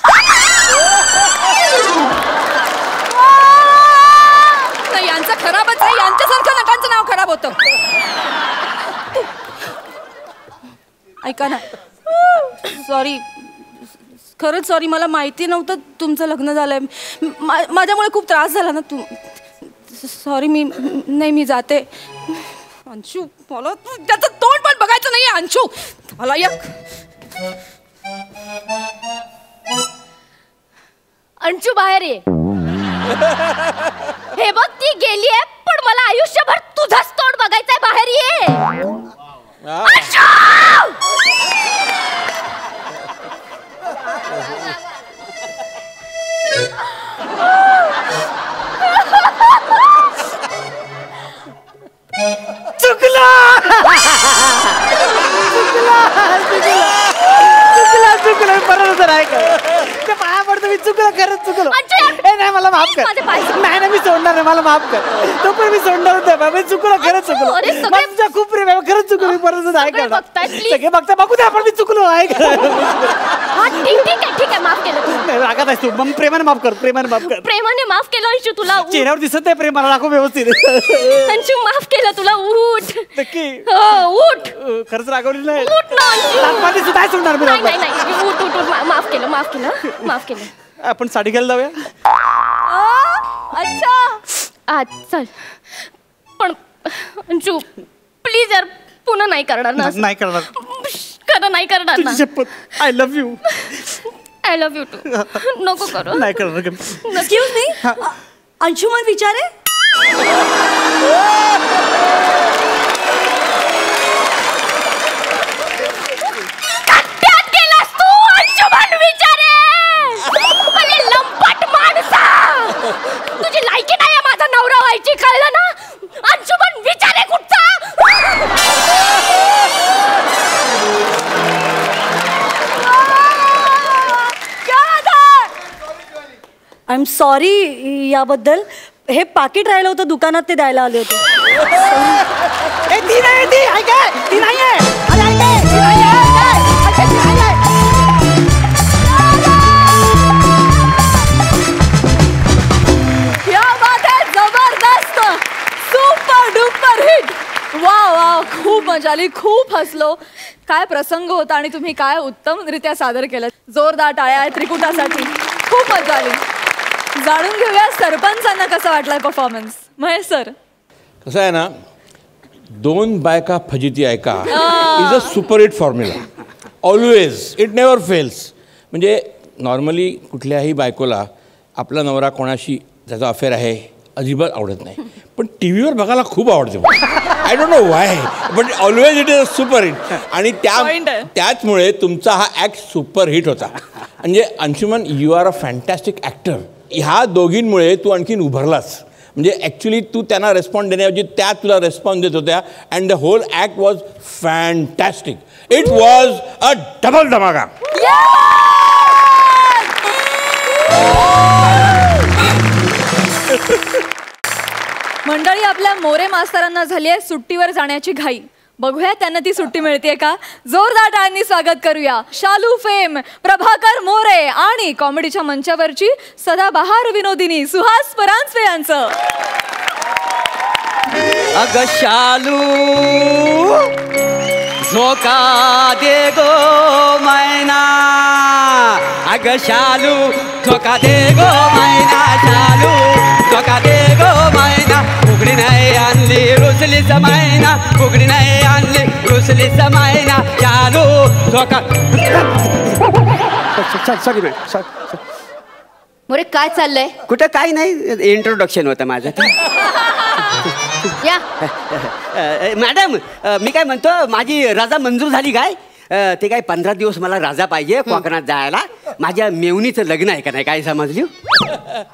नाही यांचं खराबच आहे, यांच्यासारख्या नटांचं नाव खराब होतं. ऐका ना, सॉरी, खरंच सॉरी. मला माहिती नव्हतं तुमचं लग्न झालंय. माझ्यामुळे खूप त्रास झाला ना. सॉरी. मी जाते. अंशू मला त्याचं तोंड पण बघायचं नाहीये. अंशू मला अंशू बाहेर ये. हे बघ ती गेलीये पण मला आयुष्यभर तुझंच तोंड बघायचंय. बाहेर ये अंशू. चुकला बरोबर पाया पडतो मी. चुकलं खरंच चुकलो. नाही मला माफ कर. नाही मी सोडणार नाही. मला माफ कर. तो पण मी सोडणार होतं. मी चुकलो खरंच चुकलो. तुझा खूप प्रेम आहे खरंच चुकलो. मी परत ऐकलं सगळे बघता बघू दे आपण मी चुकलो आहे. ठीक आहे माफ केलं. रागात आहेस तू. मग प्रेमाने माफ कर. प्रेमाने माफ केलं अंशू तुला. चेहऱ्यावर दिसत आहे प्रेम. मला दाखव व्यवस्थित. अंशू माफ केलं तुला. उठ नक्की उठ. खरंच रागवली नाही. उठ ना अंशू. सुद्धा सोडणार मी. नाही उठ माफ केलं. आपण साडी घ्यायला जाऊया. अच्छा चल. पण अंशू प्लीज यार पुन्हा नाही करणार ना. नाही करणार. खरं नाही करणार ना. शपथ. I love you. I love you too. नको करू. नाही करणार. Excuse me, Anshuman Vichare. तुझी लायकी नाही माझा नवरा व्हायची. कळलं ना? अंशुमन विचारे कुठचा. आय एम सॉरी याबद्दल. हे पाकिट राहिलं होतं दुकानात, ते द्यायला आले होते. ती जबरदस्त, सुपर डुपर हिट. वा खूप मजा आली, खूप हसलो. काय प्रसंग होता आणि तुम्ही काय उत्तमरित्या सादर केलं. जोरदार टाळ्या त्रिकुटासाठी. खूप मजा आली. जाणून घेऊया सरपंचांना कसा वाटला परफॉर्मन्स. महेश सर. कसं आहे ना, दोन बायका फजिती ऐका is a super hit formula. Always it never fails. म्हणजे नॉर्मली कुठल्याही बायकोला आपला नवरा कोणाशी त्याचा अफेअर आहे अजिबात आवडत नाही, पण टी व्हीवर बघायला खूप आवडते. I don't know Y but always it is a super hit. आणि त्याचमुळे तुमचा हा ॲक्ट सुपर हिट होता. म्हणजे Anshuman you are a fantastic actor. ह्या दोघींमुळे तू आणखीन उभरलास. म्हणजे ॲक्च्युली तू त्यांना रेस्पॉन्ड देण्याऐवजी त्या तुला रेस्पॉन्स देत होत्या. And the whole act was fantastic. It was a double धमाका. मंडळी, आपल्या मोरे मास्तरांना झाली आहे सुट्टीवर जाण्याची घाई. बघूया त्यांना ती सुट्टी मिळते का. जोरदार टाळ्यांनी स्वागत करूया शालू फेम प्रभाकर मोरे आणि कॉमेडीच्या मंचावरची सदाबहार विनोदिनी सुहास परांजपे यांचं. अग शालू झोका दे गो मैना, अग शालू झोका दे गो मैना, शालू झोका दे गो मैना. उघडी नाही आणली रुसलीच मैना, उघडी नाही आणली रुसलीच मैना, शालू झोका. Sorry madam. मोरे काय चाललंय? कुठं काही नाही, इंट्रोडक्शन होतं माझं. या मॅडम मी काय म्हणतो, माझी रजा मंजूर झाली काय? ते काय 15 दिवस मला रजा पाहिजे कोकणात जायला. माझ्या मेवणीचं लग्न आहे का नाही, काय समजली?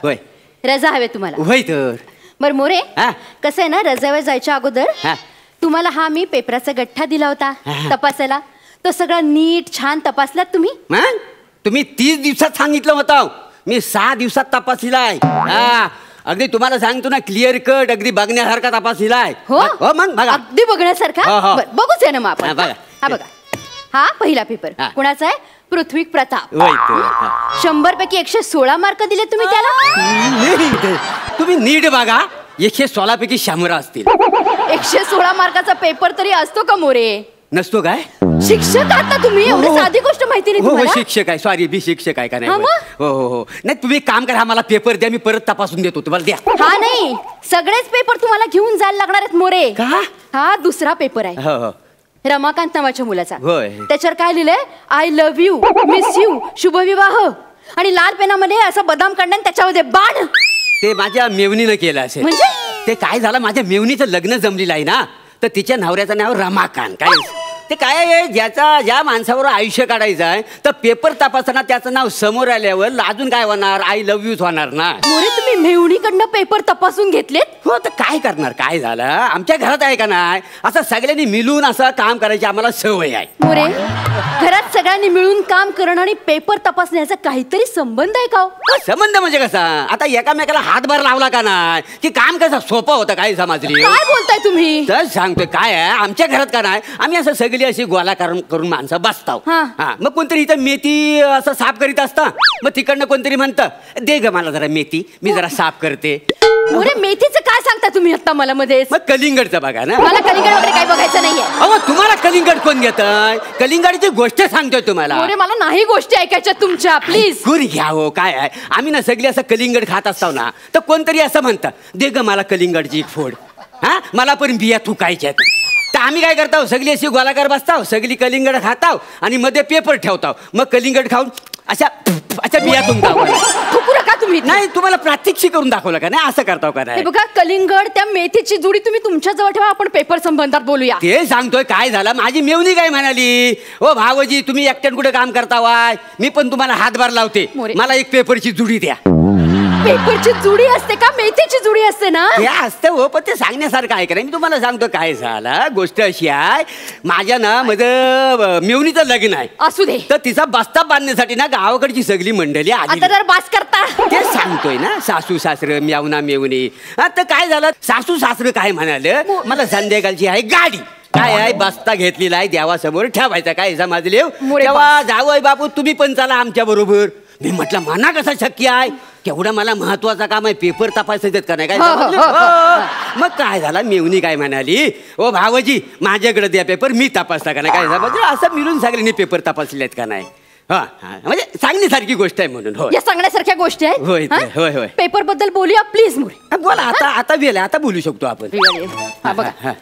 होय रजा हवे तुम्हाला? होय तर. बर मोरे, हा. कसं आहे ना, रजावर जायच्या अगोदर हा. तुम्हाला हा मी पेपराचा गठ्ठा दिला होता तपासायला. तो सगळा नीट छान तपासलात तुम्ही? मग तुम्ही 30 दिवसात सांगितलं होतं, मी 6 दिवसात तपासलेला आहे. हा अगदी तुम्हाला सांगतो ना, क्लिअर कट अगदी बघण्यासारखा तपासलेला आहे. हो मग बघा. अगदी बघण्यासारखा. हो, हो. बरं, बघूच आहे ना मग आपण. हा, बघा. हा बघा, हा पहिला पेपर हा. कुणाचा आहे? पृथ्वी प्रताप. होय तर. हा. 100 पैकी 116 मार्क दिले तुम्ही त्याला. तुम्ही नीट बघा, 116 पैकी 100 असतील. 116 मार्काचा पेपर तरी असतो का मोरे? नसतो काय? शिक्षक आहात ना तुम्ही, एवढी साधी गोष्ट माहिती नाही हो हो तुम्हाला? शिक्षक आहे, सॉरी बी शिक्षक आहे का नाही? हा, मग? हो हो हो. नाही तुम्ही एक काम करा, मला पेपर द्या, मी परत तपासून देतो तुम्हाला. द्या. हा नाही, सगळेच पेपर तुम्हाला घेऊन जायला लागणार आहेत मोरे. का? हा दुसरा पेपर आहे हो हो. रमाकांत नावाच्या मुलाचा. होय. त्याच्यावर काय लिहिलंय? I love you, miss you, शुभविवाह. आणि लाल पेनामध्ये असं बदाम काढणं आणि त्याच्यामध्ये बाण. ते माझ्या मेवणीनं केलं असेल. म्हणजे? ते काय झालं, माझ्या मेवणीचं लग्न जमलेलं आहे ना, तर तिच्या नवऱ्याचं नाव रमाकांत. काय ते काय आहे, ज्या माणसावर आयुष्य काढायचं आहे, तर पेपर तपासताना त्याचं नाव समोर आल्यावर अजून काय होणार, आय लव्ह यूच होणार ना. मोरे तुम्ही मेहुणीकडनं पेपर तपासून घेतलेत? हो तर काय करणार, काय झालं, आमच्या घरात आहे का नाही, असं सगळ्यांनी मिळून असं काम करायची आम्हाला सवय आहे. मोरे घरात सगळ्यांनी मिळून काम करणं आणि पेपर तपासण्याचा काहीतरी संबंध आहे का? संबंध म्हणजे कसा, आता एकामेकाला हातभार लावला का नाही की काम कसं सोपं होतं, काय समजली? काय बोलताय तुम्ही? तर सांगतोय काय आहे, आमच्या घरात का नाही, आम्ही असं सगळी अशी गोळा करून माणसं बसताव. हा. मग कोणतरी इथं मेथी असं साफ करीत असता, मग तिकडनं कोणतरी म्हणतं दे ग मला जरा मेथी, मी जरा साफ करते. मोरे मेथीचं काय सांगता तुम्ही आता मला मध्ये? मग कलिंगडचं बघा ना. मला कलिंगड वगैरे काही बघायचं नाहीये. अहो तुम्हाला कलिंगड कोण घेतय? कलिंगडची गोष्ट सांगतोय तुम्हाला. मोरे मला नाही गोष्टी ऐकायच्या तुमच्या, प्लीज. गुर घ्या हो, काय आहे, आम्ही ना सगळी असं कलिंगड खात असतो ना, तर कोणतरी असं म्हणतं दे ग मला कलिंगडची एक फोड, हा मला पण बिया थुकायच्यात. तर आम्ही काय करतो, सगळी अशी गोलाकार बसताव, सगळी कलिंगड खाताव आणि मध्ये पेपर ठेवताव, मग कलिंगड खाऊन अशा बिया तुमताव. थुकू नका तुम्ही. नाही तुम्हाला प्रात्यक्षिक करून दाखवलं का नाही, असं करताव का हे नाही? बघा कलिंगड त्या मेथीची जुडी तुम्ही तुमच्या जवळ ठेवा, आपण पेपर संबंधात बोलूया. ते सांगतोय काय झालं, माझी मेवणी काय म्हणाली, ओ भावजी तुम्ही एकट्यान कुठे काम करता वाय, मी पण तुम्हाला हातभार लावते, मोरे. मला एक पेपरची जुडी द्या. पेपरची जुडी असते का मेथीची जुडी असते ना? हे असतं हो, पण ते सांगण्यासारखं आहे का नाही, मी तुम्हाला सांगतो काय झालं. गोष्ट अशी आहे, माझ्या ना माझं मेवणीचं लग्न आहे. असू दे. तर तिचा बस्ता बांधण्यासाठी ना गावाकडची सगळी मंडळी आली. आता जर बास करता. ते सांगतोय ना, सासू सासर म्यावना मेवणी. आता काय झालं, सासू सासर काय म्हणाले, मला संध्याकाळची आहे गाडी, काय आहे बस्ता घेतलेला आहे देवासमोर ठेवायचा, काय समजले? तेव्हा जावई बापू तुम्ही पण चला आमच्या बरोबर. मी म्हटलं मना कसं शक्य आहे, केवढं मला महत्वाचं काम आहे, पेपर तपासायचं का नाही, काय मग काय झालं, मेवणी काय म्हणाली, ओ भावजी माझ्याकडे द्या पेपर, मी तपासता का नाही, काय समजलं? असं मिळून सगळ्यांनी पेपर तपासलेत का नाही. हा म्हणजे सांगण्यासारखी गोष्ट आहे म्हणून. हो या सांगण्यासारख्या गोष्टी आहेत. होय होय होय. पेपर बद्दल बोलूया प्लीज मोरे. बोला आता वेळ आता बोलू शकतो आपण. हा बघा,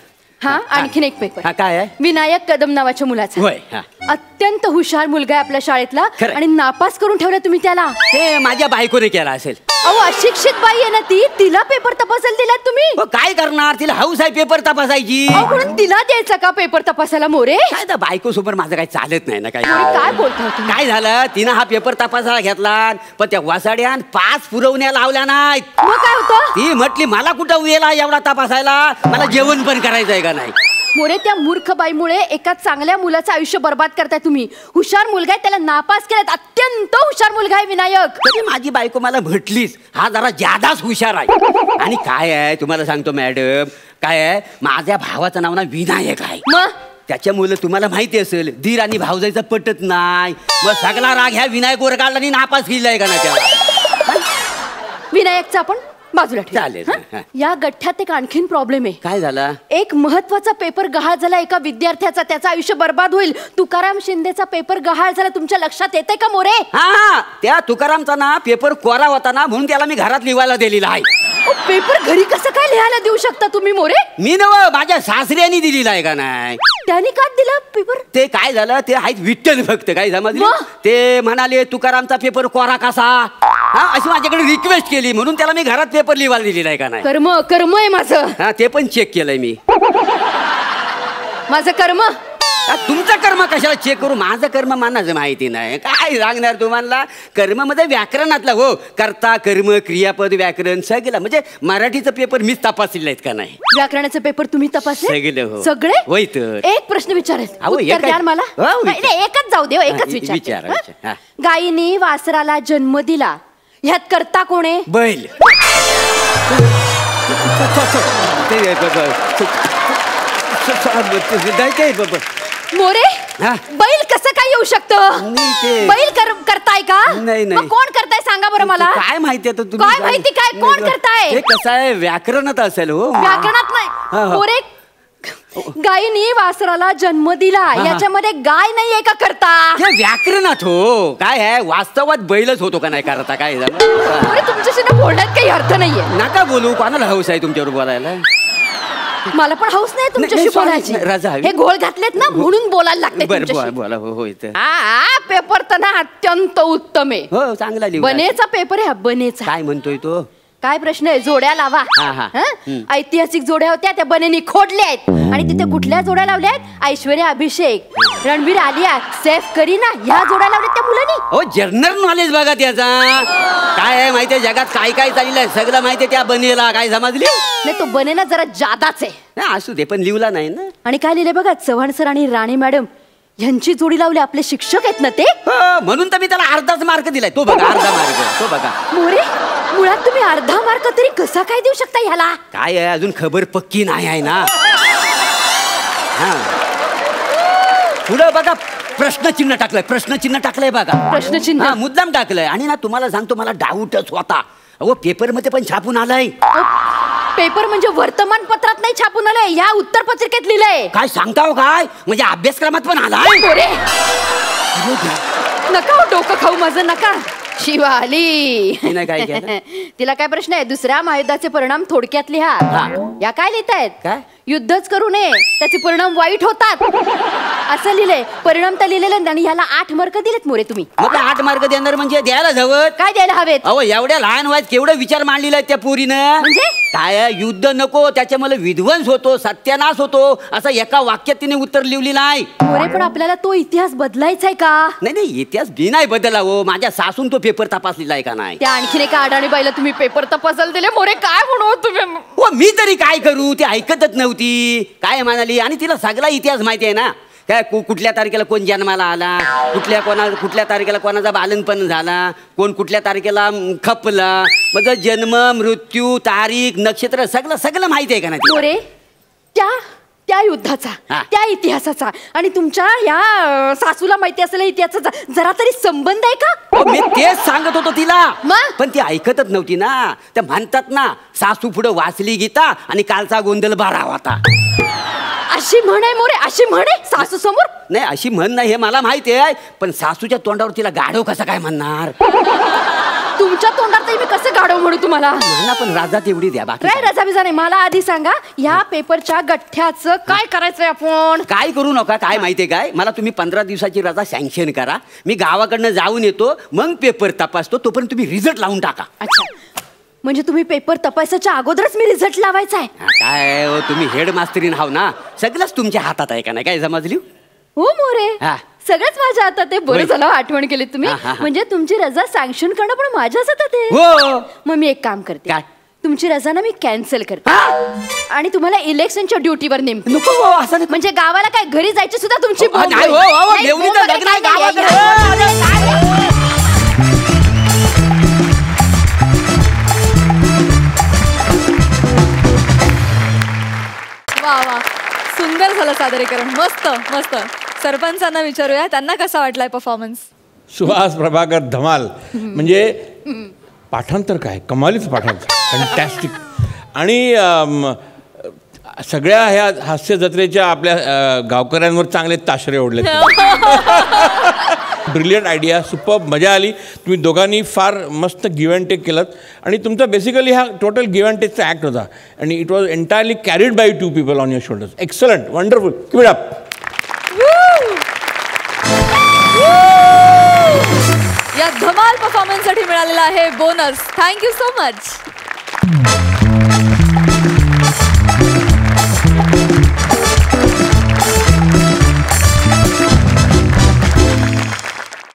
हा आणखीन एक पेपर. हा काय आहे? विनायक कदम नावाच्या मुलाचा. होय. हा अत्यंत हुशार मुलगा आहे आपल्या शाळेतला, खरं. आणि नापास करून ठेवला तुम्ही त्याला. ते माझ्या बायकोने केला असेल. अहो अशिक्षित बाई आहे ना ती, तिला पेपर तपासायला दिलात तुम्ही? हो, काय करणार, तिला हाऊस आहे पेपर तपासायची. अहो म्हणून तिला द्यायचा का पेपर तपासायला मोरे? काय तर बायको सोबत माझं काही चालत नाही ना. काय काय बोलता तुम्ही? काय झालं, तिनं हा पेपर तपासायला घेतला, पण त्या वासाड्यान 5 पुरवण्या लावल्या नाहीत. मग काय होतं? ती म्हटली मला कुठं वेळा एवढा तपासायला, मला जेवण पण करायचं आहे का नाही. मोरे त्या मूर्ख बाईमुळे एका चांगल्या मुलाचं आयुष्य बर्बाद करताय तुम्ही. हुशार मुलगा आहे, त्याला नापास केलं. अत्यंत हुशार मुलगा आहे विनायक. तरी माझी बायको मला म्हटलीच हा जरा जादाच हुशार आहे. आणि काय आहे तुम्हाला सांगतो मॅडम, काय आहे माझ्या भावाचं नाव ना विनायक आहे. मग त्याच्यामुळे तुम्हाला माहिती असेल दीर आणि भावजाईचं पटत नाही. मग सगळा राग ह्या विनायकवर काढला आणि नापास केलाय का ना त्याला. विनायकचा आपण बाजूला ठेवू. चालेल. हं? या गठ्ठ्यात एक आणखीन प्रॉब्लेम आहे. काय झाला? एक महत्वाचा पेपर गहाळ झाला एका विद्यार्थ्याचा. त्याचं आयुष्य बर्बाद होईल. तुकाराम शिंदेचा पेपर गहाळ झाला. तुमच्या लक्षात येते का मोरे? हा त्या तुकारामचा ना पेपर कोरा होता ना म्हणून त्याला मी घरात लिहायला दिलेला आहे. पेपर घरी कसं काय लिहायला देऊ शकता तुम्ही मोरे? मी नव माझ्या सासऱ्यानी दिलेला आहे का नाही. त्यांनी का दिला पेपर? ते काय झालं ते आहेत विठ्ठल फक्त काय समजलं. ते म्हणाले तुकारामचा पेपर कोरा कसा हा अशी माझ्याकडे रिक्वेस्ट केली म्हणून त्याला मी घरात पेपर लिहायला दिलेला आहे का नाही. कर्म कर्म आहे माझं. हा ते पण चेक केलंय मी. माझं कर्म. तुमचं कर्म कशाला चेक करू. माझं कर्म मनाचं माहिती नाही. काय सांगणार तुम्हाला. कर्म मध्ये व्याकरणातला हो कर्ता कर्म क्रियापद व्याकरण सगळं म्हणजे मराठीचं पेपर मीच तपासलेलं आहेत का नाही. व्याकरणाचे पेपर तुम्ही तपासले सगळे हो. सगळे होय तर. एक प्रश्न विचारेल अहो, उत्तर द्याल मला. नाही, एकच जाऊ दे हो, एकच विचार. विचार. गायीने वासराला जन्म दिला ह्यात करता कोण आहे? बैल. मोरे बैल कसं काय येऊ शकतं? बैल करताय का? नाही नाही. मग कोण करताय सांगा बरं मला. काय माहिती आता तुम्ही. काय माहिती काय कोण करताय? हे कसं आहे व्याकरणात असेल हो. व्याकरणात नाही मोरे. गायीने वासराला जन्म दिला याच्यामध्ये गाय नाहीये का करता? हे व्याकरणात हो. काय आहे वास्तवात बैलच होतो का नाही करता. काय मोरे तुमच्याशी ना बोलण्यात काही अर्थ नाहीये. नका बोलू. कोणाला हौस आहे तुमच्यावर बोलायला. मला पण हौस नाही तुमच्याशी बोलायची. हे घोळ घातलेत ना म्हणून बोलायला लागते. बोला हो. पेपर तर ना अत्यंत उत्तम आहे. हो चांगला लिहू. बनेचा पेपर आहे. बनेचा काय म्हणतोय तो. काय प्रश्न आहे? जोड्या लावा. ऐतिहासिक जोड्या होत्या त्या बनेनी खोडल्या आहेत. आणि तिथे कुठल्या जोड्या लावल्या आहेत? ऐश्वर्या अभिषेक रणवीर आलिया सैफ करीना ह्या जोड्या लावल्यात त्या मुलांनी. हो जनरल नॉलेज बघा त्याचा. काय आहे माहितीये जगात काय काय चाललंय सगळं माहितीये त्या बनेला. काय समजली नाही तो बनेना जरा जादाच आहे. असू दे पण लिहला नाही ना. आणि काय लिहिले बघा चव्हाण सर आणि राणे मॅडम यांची जोडी लावली. आपले शिक्षक आहेत ना ते. म्हणून तर मी त्याला अर्धाच मार्क दिलाय. तो बघा अर्धा मार्क. तो बघा मोरे मुळात तुम्ही अर्धा मार्क तरी कसा काय देऊ शकता ह्याला? काय आहे अजून खबर पक्की नाही आहे ना. पुढं बघा प्रश्नचिन्ह टाकलंय. प्रश्नचिन्ह टाकलंय बघा. प्रश्नचिन्ह मुद्दाम टाकलंय. आणि ना तुम्हाला सांगतो मला डाऊटच होता. अहो पेपर मध्ये पण छापून आलाय. पेपर म्हणजे वर्तमानपत्रात नाही छापून आलंय. या उत्तर पत्रिकेत लिहिलंय. काय सांगताव काय म्हणजे अभ्यासक्रमात पण आलाय. नका डोकं खाऊ माझं नका. शिवा आली. काय तिला काय प्रश्न आहे? दुसऱ्या महायुद्धाचे परिणाम थोडक्यात लिहा. या काय लिहितायत? काय युद्धच करू नये त्याचे परिणाम वाईट होतात असं लिहिलंय. परिणाम तर लिहिलेलं आणि ह्याला 8 मार्क दिलेत मोरे तुम्ही. मग 8 मार्क देणार म्हणजे द्यायला हवं. काय द्यायला हवेत? अहो एवढ्या लहान वयात केवढं विचार मांडलेला आहे त्या पोरीनं. म्हणजे काय युद्ध नको त्याच्यामुळे विध्वंस होतो सत्यानाश होतो असं एका वाक्यात तिने उत्तर लिहिली नाही. मोरे पण आपल्याला तो इतिहास बदलायचा आहे का? नाही इतिहास बी नाही बदलला हो. माझ्या सासून तो पेपर तपासलेला आहे का नाही. त्या आणखीन एका अडाणी बाईला तुम्ही पेपर तपासायला दिले. मोरे काय म्हणू तुम्ही. हो मी तरी काय करू. ती ऐकतच नव्हती. काय म्हणाली. आणि तिला सगळा इतिहास माहिती आहे ना. काय कुठल्या तारखेला कोण जन्माला आला कुठल्या तारखेला कोणाचा बालनपण झाला कोण कुठल्या तारखेला खपला मग जन्म मृत्यू तारीख नक्षत्र सगळं माहिती आहे का नाही. मोरे त्या युद्धाचा त्या इतिहासाचा आणि तुमच्या या सासूला माहिती असलेल्या इतिहासाचा जरा तरी संबंध आहे का? मी तेच सांगत होतो तिला. पण ती ऐकतच नव्हती ना. त्या म्हणतात ना सासू पुढे वाचली गीता आणि कालचा गोंधळ बारा होता. अशी म्हण आहे मोरे. अशी म्हण आहे सासू समोर? नाही अशी म्हण नाही हे मला माहिती आहे. पण सासूच्या तोंडावर तिला गाढव कसं काय म्हणणार. तुमच्या तोंडात मी कसं गाढव म्हणू तुम्हाला. मला पण राजा तेवढी द्या. बाकी काय रजा बिजा नाही. मला आधी सांगा ह्या पेपरच्या गठ्ठ्याचं काय करायचंय आपण. काय करू नका. काय माहितीये काय मला तुम्ही 15 दिवसाची रजा सँक्शन करा. मी गावाकडनं जाऊन येतो मग पेपर तपासतो. तोपर्यंत तुम्ही रिझल्ट लावून टाका. अच्छा म्हणजे तुम्ही पेपर तपासायच्या अगोदरच मी रिझल्ट लावायचा आहे. काय हो तुम्ही हेड मास्टरीन हाव ना. सगळंच तुमच्या हातात आहे का नाही. काय समजली हो मोरे. सगळंच माझ्या हातात आहे. बरं झालं आठवण केली तुम्ही. म्हणजे तुमची रजा सँक्शन करणं पण माझ्याच हातात आहे. हो मग मी एक काम करते. तुमची रजा ना मी कॅन्सल करते आणि तुम्हाला इलेक्शनच्या ड्युटीवर नेमतो. नको हो, असं नको. म्हणजे गावाला काय घरी जायची सुद्धा तुमची बोंब नाही, होईल. हो, हो, हो, नाही, मेवणीचं बोंब लग्न आहे काय गावाकडे. वा वा, सुंदर झालं सादरीकरण, मस्त मस्त. सरपंचांना विचारूया, त्यांना कसा वाटलाय परफॉर्मन्स? सुहास प्रभाकर धमाल. म्हणजे पाठांतर काय, कमालीच पाठांतर, फॅन्टॅस्टिक. आणि सगळ्या ह्या हास्य जत्रेच्या आपल्या गावकऱ्यांवर चांगले ताशरे ओढले. ब्रिलियंट आयडिया, सुपर, मजा आली. तुम्ही दोघांनी फार मस्त गिव्ह अँड टेक केलं आणि तुमचा बेसिकली हा टोटल गिव्ह अँड टेकचा ॲक्ट होता आणि it was entirely carried by 2 people on your shoulders. Excellent, wonderful, keep it up. या धमाल परफॉर्मन्ससाठी मिळालेला आहे बोनस. Thank you so much.